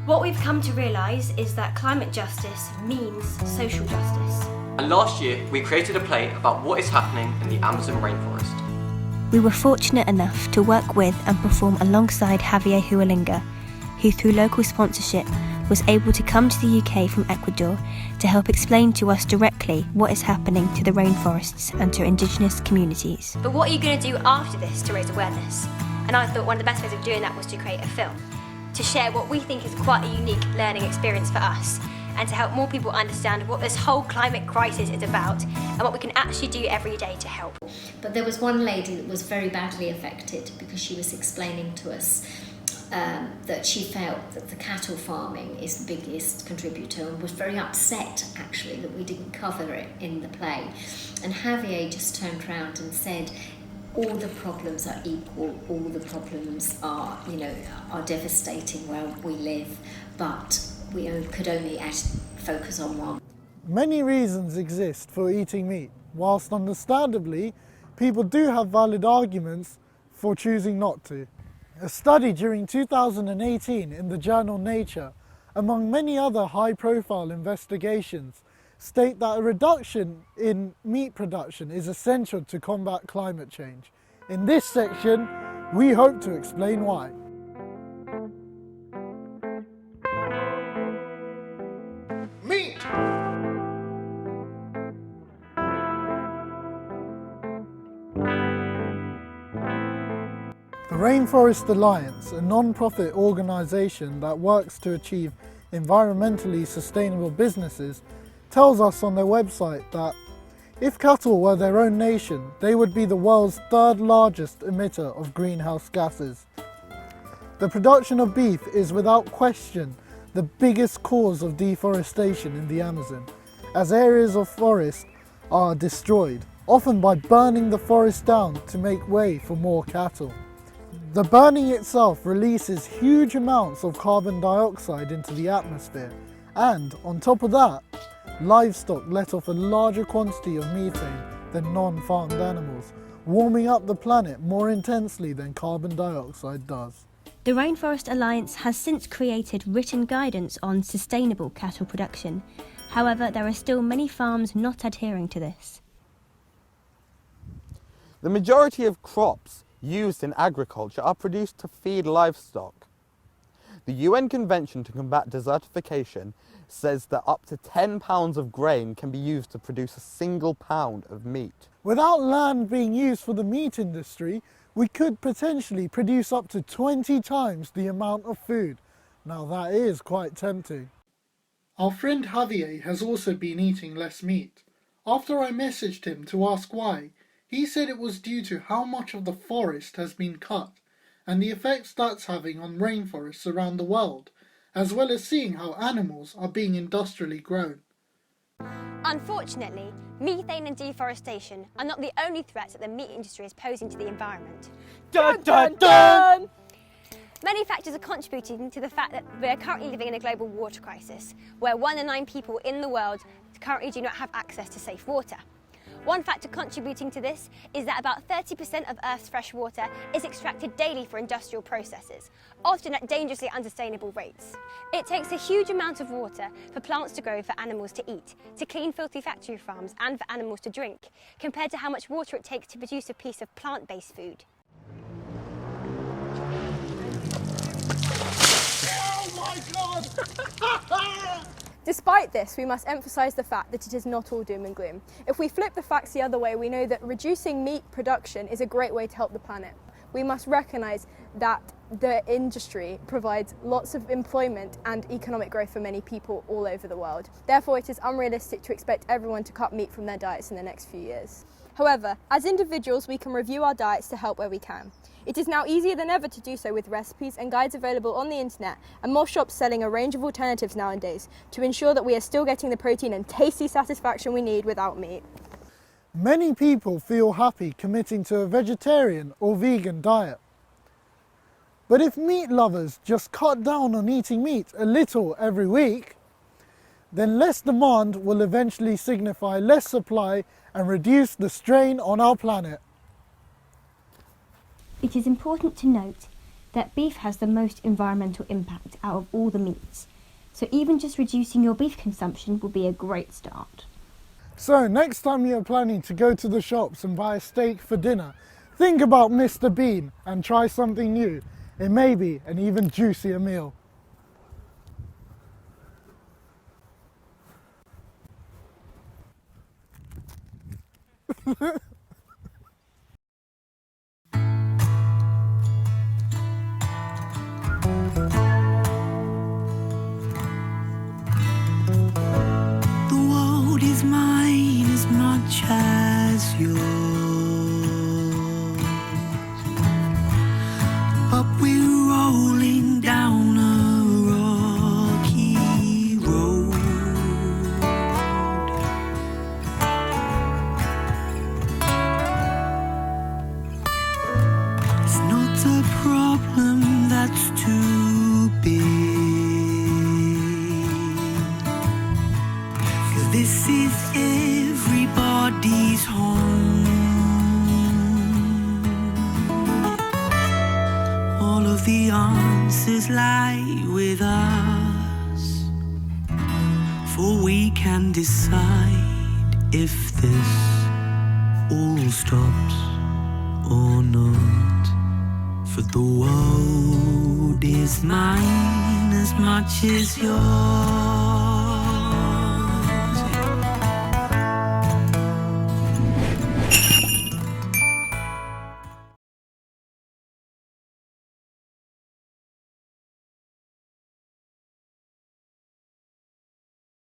What we've come to realise is that climate justice means social justice. And last year, we created a play about what is happening in the Amazon rainforest. We were fortunate enough to work with and perform alongside Javier Hualinga, who through local sponsorship was able to come to the UK from Ecuador to help explain to us directly what is happening to the rainforests and to Indigenous communities. But what are you going to do after this to raise awareness? And I thought one of the best ways of doing that was to create a film, to share what we think is quite a unique learning experience for us, and to help more people understand what this whole climate crisis is about and what we can actually do every day to help. But there was one lady that was very badly affected because she was explaining to us that she felt that the cattle farming is the biggest contributor, and was very upset actually that we didn't cover it in the play. And Javier just turned around and said, all the problems are equal, all the problems are, are devastating where we live, but we could only focus on one. Many reasons exist for eating meat, whilst understandably, people do have valid arguments for choosing not to. A study during 2018 in the journal Nature, among many other high-profile investigations, state that a reduction in meat production is essential to combat climate change. In this section, we hope to explain why. Meat! The Rainforest Alliance, a non-profit organisation that works to achieve environmentally sustainable businesses, tells us on their website that if cattle were their own nation, they would be the world's third largest emitter of greenhouse gases. The production of beef is without question the biggest cause of deforestation in the Amazon, as areas of forest are destroyed, often by burning the forest down to make way for more cattle. The burning itself releases huge amounts of carbon dioxide into the atmosphere, and on top of that, livestock let off a larger quantity of methane than non-farmed animals, warming up the planet more intensely than carbon dioxide does. The Rainforest Alliance has since created written guidance on sustainable cattle production. However, there are still many farms not adhering to this. The majority of crops used in agriculture are produced to feed livestock. The UN Convention to Combat Desertification says that up to 10 pounds of grain can be used to produce a single pound of meat. Without land being used for the meat industry, we could potentially produce up to 20 times the amount of food. Now that is quite tempting. Our friend Javier has also been eating less meat. After I messaged him to ask why, he said it was due to how much of the forest has been cut and the effects that's having on rainforests around the world, as well as seeing how animals are being industrially grown. Unfortunately, methane and deforestation are not the only threats that the meat industry is posing to the environment. Dun dun dun! Many factors are contributing to the fact that we are currently living in a global water crisis, where 1 in 9 people in the world currently do not have access to safe water. One factor contributing to this is that about 30% of Earth's fresh water is extracted daily for industrial processes, often at dangerously unsustainable rates. It takes a huge amount of water for plants to grow, for animals to eat, to clean filthy factory farms and for animals to drink, compared to how much water it takes to produce a piece of plant-based food. Oh my God! Despite this, we must emphasise the fact that it is not all doom and gloom. If we flip the facts the other way, we know that reducing meat production is a great way to help the planet. We must recognise that the industry provides lots of employment and economic growth for many people all over the world. Therefore, it is unrealistic to expect everyone to cut meat from their diets in the next few years. However, as individuals, we can review our diets to help where we can. It is now easier than ever to do so, with recipes and guides available on the internet and more shops selling a range of alternatives nowadays to ensure that we are still getting the protein and tasty satisfaction we need without meat. Many people feel happy committing to a vegetarian or vegan diet. But if meat lovers just cut down on eating meat a little every week, then less demand will eventually signify less supply and reduce the strain on our planet. It is important to note that beef has the most environmental impact out of all the meats. So even just reducing your beef consumption will be a great start. So next time you're planning to go to the shops and buy a steak for dinner, think about Mr. Bean and try something new. It may be an even juicier meal. The world is mine as much as yours, but we're rolling down a rocky road. It's not a problem that's too big. This is everybody's home. All of the answers lie with us, for we can decide if this all stops or not. For the world is mine as much as yours.